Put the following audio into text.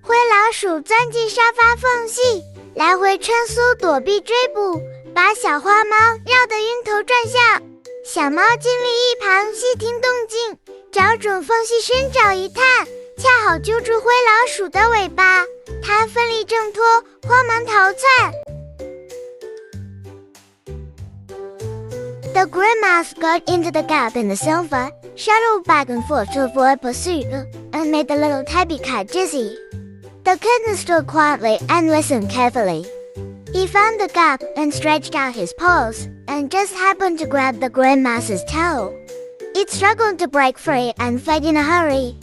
灰老鼠钻进沙发缝隙，来回穿梭躲避追捕，把小花猫绕得晕头转向。小猫尽力一旁细听动静，找准缝隙伸爪一探，恰好揪住灰老鼠的尾巴，它奋力挣脱，慌忙逃窜。The gray mouse got into the gap in the sofa, shuttled back and forth to avoid pursuit, and made the little tabby cat dizzy. The kitten stood quietly and listened carefully. He found the gap and stretched out his paws, and just happened to grab the gray mouse's toe. It struggled to break free and fled in a hurry.